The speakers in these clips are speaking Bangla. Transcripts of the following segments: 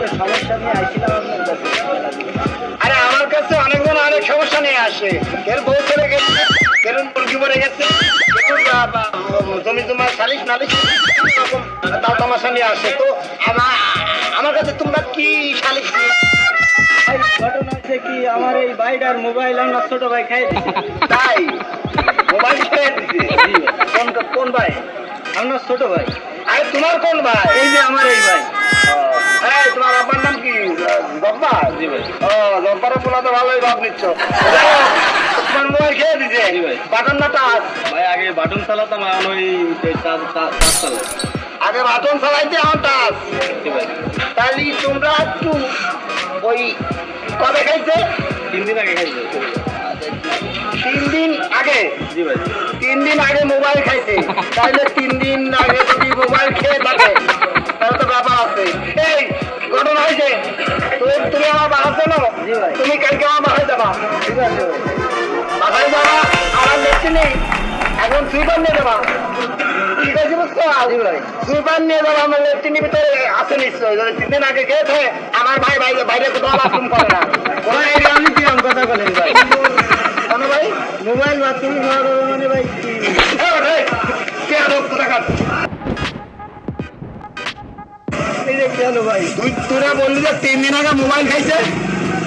একটা সমস্যা নিয়ে আইছিলাম আপনার কাছে। আরে আমার কাছে অনেকজন অনেক সমস্যা নিয়ে আসে। কেউ বউ চলে গেছে, কেউ মুরগি মরে গেছে, কেউ জমি জমা সালিশ নালিশ এরকম তাও তামাশা নিয়ে আসে। তো আমার কাছে তোমরা কি সালিশ ভাই ঘটনা হচ্ছে কি, আমার এই ভাইটার মোবাইল আমার ছোট ভাই খাই দিচ্ছে। তাই মোবাইল খেয়ে দিছে? কোন ভাই? আপনার ছোট ভাই। আরে তোমার কোন ভাই? এই যে আমার এই ভাই। হ্যাঁ, তোমার আব্বার নাম কি? জব্বার? জি ভাই। ও, জব্বারের পোলা তো ভালোই ভাব নিচ্ছ। তোমার মোবাইল খেয়ে দিছে? জি ভাই। বাটন না টাচ? ভাই আগে বাটন চালাতাম, এখন ওই টাচ চালাই। আগে বাটন চালাইতে, এখন টাচ। জি ভাই। তাহলে তোমরা একটু ওই কবে খাইছে? 3 দিন আগে খাইছে। 3 দিন আগে? জি ভাই। 3 দিন আগে মোবাইল খাইছে, তাহলে 3 দিন আগে যদি মোবাইল খেয়ে থাকে তাহলে তো ব্যাপার আছে। এই ঘটনা হয়েছে, তুমি আমার বাসার জন্য জি ভাই। তুমি কালকে আমার বাসায় যাবা। ঠিক আছে ভাই। বাসায় যাবা, আমার দেখছি নেই, এখন সুইপার নিয়ে যাবা। ঠিক আছে, বুঝছো? জি ভাই। সুইপার নিয়ে যাবা, আমার লেফটিনের ভিতরে আছে নিশ্চয়। যদি 3 দিন আগে খেয়েছে, আমার ভাই বাইরে কোথাও বাথরুম করে না। কোনো আইডিয়া আপনি কিরম কথা বলেন ভাই? কেন ভাই? মোবাইল বাথরুমে খাওয়া যাবে মানে ভাই কি? কে লোক কোথাকার? এই যে কেন ভাই? তোরা বললি যে 3 দিন আগে মোবাইল খাইছে?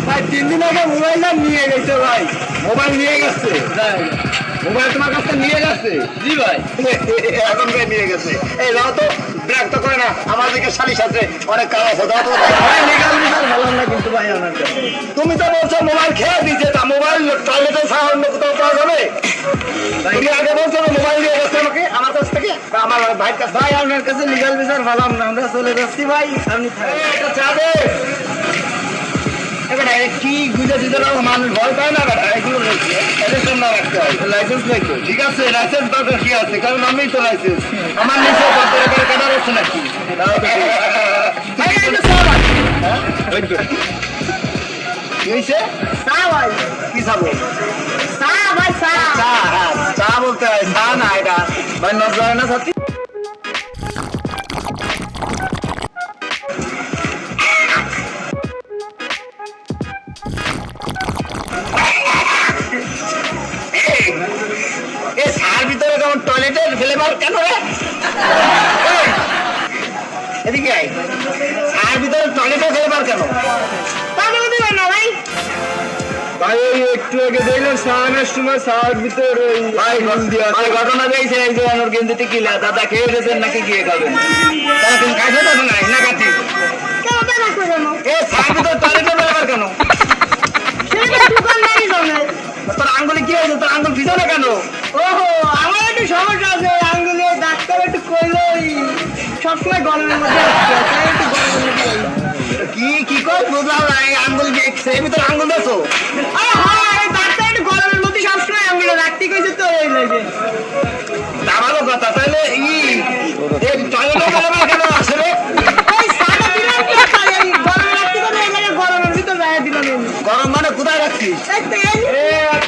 ভাই 3 দিন আগে মোবাইলটা নিয়ে গেছে ভাই। মোবাইল নিয়ে গেছে? মোবাইল তোমার কাছে নিয়ে গেছে? জি ভাই। এখন কে নিয়ে গেছে? এই যাও তো, ব্রেক তো করে না, আমার দিকে সালিশ আছে, অনেক কাজ আছে, যাও তো। ভাই legal বিচার ভালো না কিন্তু ভাই আমার কাছে। তুমি তো বলছো মোবাইল খেয়ে দিচ্ছে, তা মোবাইল টয়লেটে ছাড়া অন্য কোথাও পাওয়া যাবে? তুমি আগে বলছো না মোবাইল নিয়ে গেছে আমাকে, আমার কাছ থেকে, বা আমার ভাইয়ের কাছ ভাই আপনার কাছে লিগাল বিচার ভালাম না, আমরা চলে যাচ্ছি ভাই। আপনি থাকেন। থেকে। চা দে। এবার কি গুজে দিতে রাখো, মানুষ ভয় পায় না বেটা, এগুলো এলেকশন না রাখতে হয়। লাইসেন্স লাগবে। ঠিক আছে, লাইসেন্স দরকার কি আছে, কারণ আমি তো লাইসেন্স আমার নিচে কাটার আছে নাকি? কি হয়েছে? চা ভাই। কি খাবো? চা ভাই চা। চা? হ্যাঁ, চা বলতে হয়, চা না এটা ভাই, নজর না সাথী। ভিতরে কেমন টয়লেটের ফ্লেভার কেন রে? এই, এদিকে আয়। আর ভিতরে টয়লেটের ফ্লেভার কেন? ভাই ওই একটু আগে দেখলাম সাহানের সময় সাহার ভিতর ওই ভাই ঘটনা দিয়েছে, এই যে আমার গেঞ্জিতে কি দাদা খেয়ে এসেছেন নাকি গিয়ে খাবেন? তাহলে তুমি কাছে তো নাই না কাছে? এ সার ভিতরে টয়লেটের ফ্লেভার কেন? তোর আঙ্গুলে কি হয়েছে? তোর আঙ্গুল ভিজে না কেন? ওহো, আমার একটু সমস্যা আছে আঙ্গুলে, ডাক্তার একটু কইলো সবসময় গরমের মধ্যে আসছে, তাই একটু গরমের মধ্যে কি কর বুঝলাম না, এই আঙ্গুল সেই ভিতরে আঙ্গুল দেছো? আরে হয়, ডাক্তার একটু গরমের মধ্যে সবসময় আঙ্গুলে রাখতে কইছে তো এই লাগে। তা ভালো কথা, তাহলে এই টয়লেটের ফ্লেভার কেন আসলে? ওই সাদা দিলাম তো, তাই এই গরমে রাখতে কইছে, এই লাগে গরমের ভিতর রাখা দিলাম এমনি। গরম মানে কোথায় রাখছিস? এই তো এই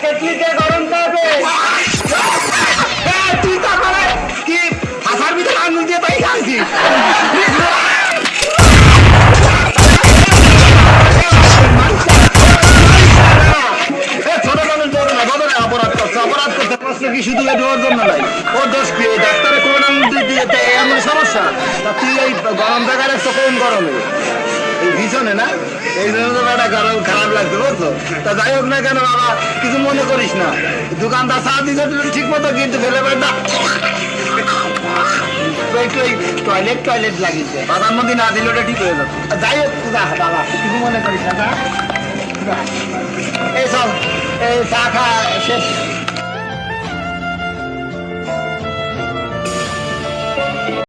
কেটলিতে গরম পাবে। তুই তারপরে কি ভাষার ভিতরে আঙুল দিয়ে তাই খাচ্ছিস? ছোট মানুষ বড় না, বড় না, অপরাধ করছে, অপরাধ করতে প্রশ্ন কি শুধু ওর জন্য নাই, ওর দোষ কি? ডাক্তারে কোন আঙুল দিয়ে এমন সমস্যা, তা তুই এই গরম জায়গায় রাখছো কোন গরমে? এই ভীষণে না, এই জন্য তো একটা গরম খারাপ লাগছে, বুঝছো? তা যাই হোক না কেন বাবা, কিছু মনে করিস না, দোকানদার চা দিতে ঠিক মতো কিন্তু ফেলে বেড়া টয়লেট লাগিয়েছে, বাবার মধ্যে না দিলে ওটা ঠিক হয়ে যাবে। যাই হোক বাবা, কিছু মনে করিস না। এই চল, এই চা খা শেষ।